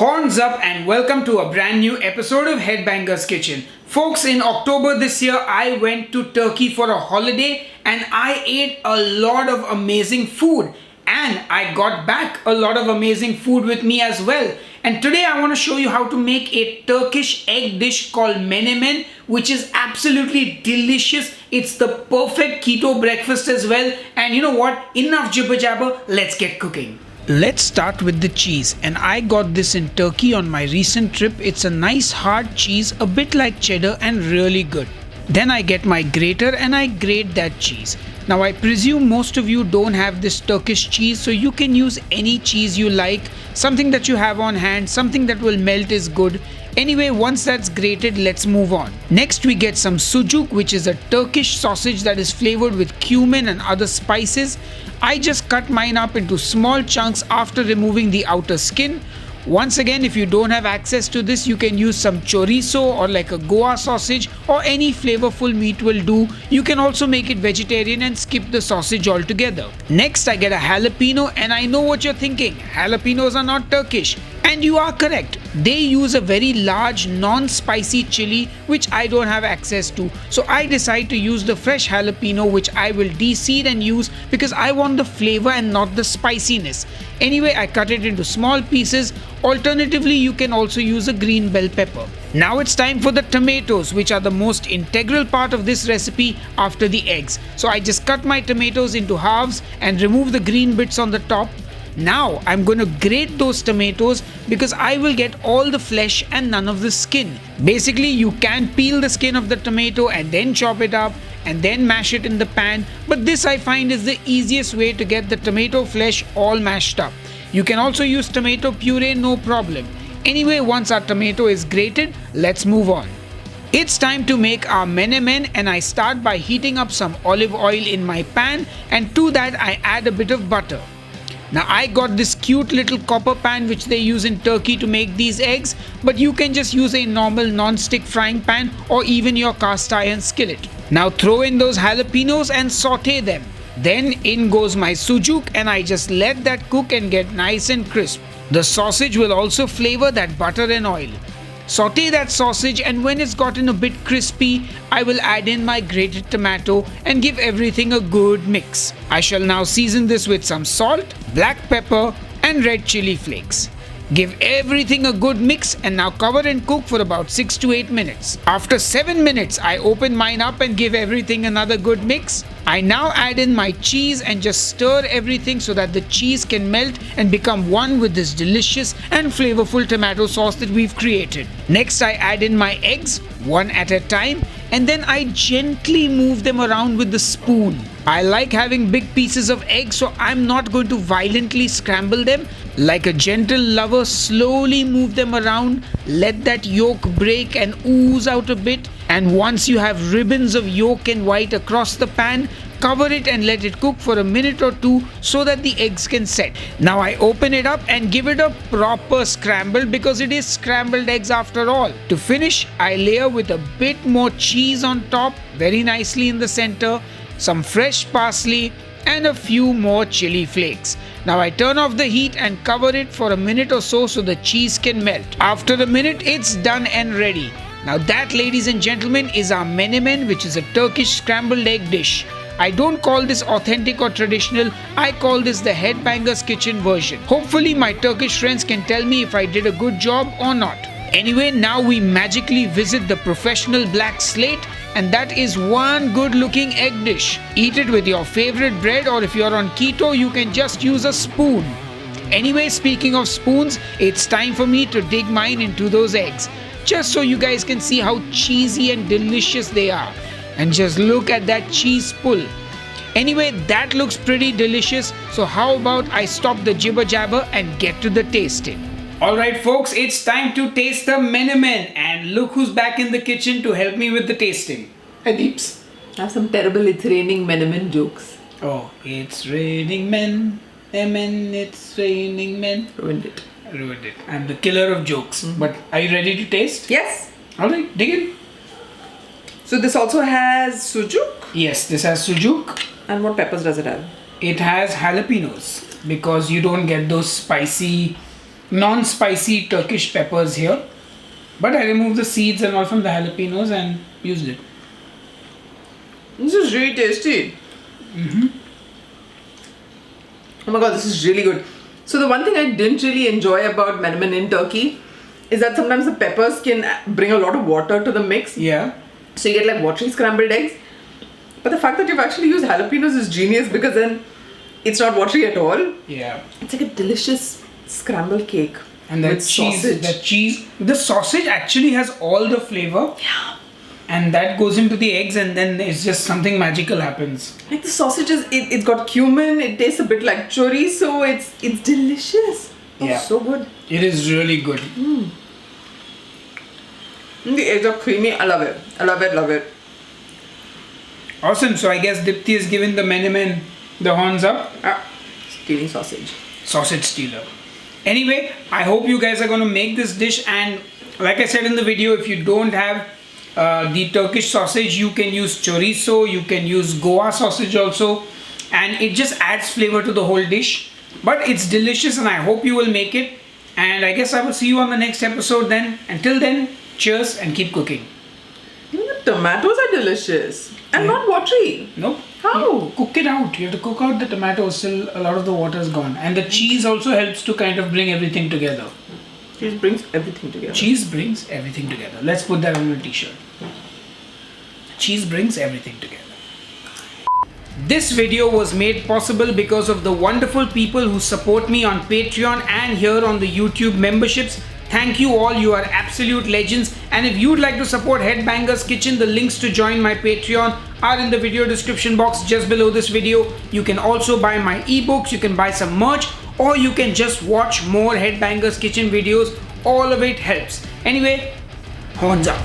Horns up and welcome to a brand new episode of Headbanger's Kitchen. Folks, in October this year, I went to Turkey for a holiday and I ate a lot of amazing food. And I got back a lot of amazing food with me as well. And today I want to show you how to make a Turkish egg dish called menemen, which is absolutely delicious. It's the perfect keto breakfast as well. And you know what? Enough jibber jabber, let's get cooking. Let's start with the cheese, and I got this in Turkey on my recent trip. It's a nice hard cheese, a bit like cheddar and really good. Then I get my grater and I grate that cheese. Now I presume most of you don't have this Turkish cheese, so you can use any cheese you like, something that you have on hand, something that will melt is good. Anyway, once that's grated, let's move on. Next we get some sucuk, which is a Turkish sausage that is flavored with cumin and other spices. I just cut mine up into small chunks after removing the outer skin. Once again, if you don't have access to this, you can use some chorizo or like a Goa sausage or any flavorful meat will do. You can also make it vegetarian and skip the sausage altogether. Next, I get a jalapeno, and I know what you're thinking. Jalapenos are not Turkish. And you are correct. They use a very large non-spicy chili which I don't have access to. So I decide to use the fresh jalapeno, which I will de-seed and use because I want the flavor and not the spiciness. Anyway, I cut it into small pieces. Alternatively, you can also use a green bell pepper. Now it's time for the tomatoes, which are the most integral part of this recipe after the eggs. So I just cut my tomatoes into halves and remove the green bits on the top. Now I'm going to grate those tomatoes because I will get all the flesh and none of the skin. Basically, you can peel the skin of the tomato and then chop it up and then mash it in the pan, but this I find is the easiest way to get the tomato flesh all mashed up. You can also use tomato puree, no problem. Anyway, once our tomato is grated, let's move on. It's time to make our menemen, and I start by heating up some olive oil in my pan, and to that I add a bit of butter. Now I got this cute little copper pan which they use in Turkey to make these eggs, but you can just use a normal non-stick frying pan or even your cast iron skillet. Now throw in those jalapenos and saute them. Then in goes my sucuk, and I just let that cook and get nice and crisp. The sausage will also flavor that butter and oil. Saute that sausage, and when it's gotten a bit crispy, I will add in my grated tomato and give everything a good mix. I shall now season this with some salt, black pepper and red chili flakes. Give everything a good mix and now cover and cook for about 6 to 8 minutes. After 7 minutes, I open mine up and give everything another good mix. I now add in my cheese and just stir everything so that the cheese can melt and become one with this delicious and flavorful tomato sauce that we've created. Next, I add in my eggs, one at a time, and then I gently move them around with the spoon. I like having big pieces of egg, so I'm not going to violently scramble them. Like a gentle lover, slowly move them around, let that yolk break and ooze out a bit, and once you have ribbons of yolk and white across the pan, cover it and let it cook for a minute or two so that the eggs can set. Now I open it up and give it a proper scramble because it is scrambled eggs after all. To finish, I layer with a bit more cheese on top, very nicely in the center, some fresh parsley and a few more chili flakes. Now I turn off the heat and cover it for a minute or so the cheese can melt. After a minute, it's done and ready. Now that, ladies and gentlemen, is our menemen, which is a Turkish scrambled egg dish. I don't call this authentic or traditional, I call this the Headbanger's Kitchen version. Hopefully my Turkish friends can tell me if I did a good job or not. Anyway, now we magically visit the professional black slate, and that is one good looking egg dish. Eat it with your favorite bread, or if you're on keto, you can just use a spoon. Anyway, speaking of spoons, it's time for me to dig mine into those eggs, just so you guys can see how cheesy and delicious they are. And just look at that cheese pull. Anyway, that looks pretty delicious, so how about I stop the jibber jabber and get to the tasting. Alright folks, it's time to taste the menemen, and look who's back in the kitchen to help me with the tasting. Hi Deeps. I have some terrible "it's raining menemen" jokes. Oh, it's raining men, it's raining men. Ruined it. I'm the killer of jokes. But are you ready to taste? Yes. Alright, dig in. So this also has sucuk. Yes, this has sucuk. And what peppers does it have? It has jalapenos because you don't get those spicy non-spicy Turkish peppers here. But I removed the seeds and all from the jalapenos and used it. This is really tasty. Oh my god, this is really good. So the one thing I didn't really enjoy about menemen in Turkey is that sometimes the peppers can bring a lot of water to the mix. Yeah. So you get like watery scrambled eggs. But the fact that you've actually used jalapenos is genius because then it's not watery at all. Yeah. It's like a delicious scrambled cake. And that with cheese, the sausage actually has all the flavor. Yeah. And that goes into the eggs and then it's just something magical happens. Like the sausages, it's got cumin, it tastes a bit like chorizo, it's delicious. Oh, Yeah. so good. It is really good. And the eggs are creamy, I love it. I love it, love it. Awesome. So I guess Dipti has given the menemen the horns up. Stealing sausage. Sausage stealer. Anyway, I hope you guys are going to make this dish, and like I said in the video, if you don't have the Turkish sausage, you can use chorizo, you can use Goa sausage also, and it just adds flavor to the whole dish. But it's delicious and I hope you will make it, and I guess I will see you on the next episode then. Until then, cheers and keep cooking. Even the tomatoes are delicious and not watery. Nope. How? Cook it out. You have to cook out the tomatoes till a lot of the water is gone. And the cheese also helps to kind of bring everything together. Cheese brings everything together. Cheese brings everything together. Let's put that on a t-shirt. Cheese brings everything together. This video was made possible because of the wonderful people who support me on Patreon and here on the YouTube memberships. Thank you all, you are absolute legends. And if you'd like to support Headbangers Kitchen, the links to join my Patreon are in the video description box just below this video. You can also buy my ebooks, you can buy some merch, or you can just watch more Headbangers Kitchen videos. All of it helps. Anyway, horns up.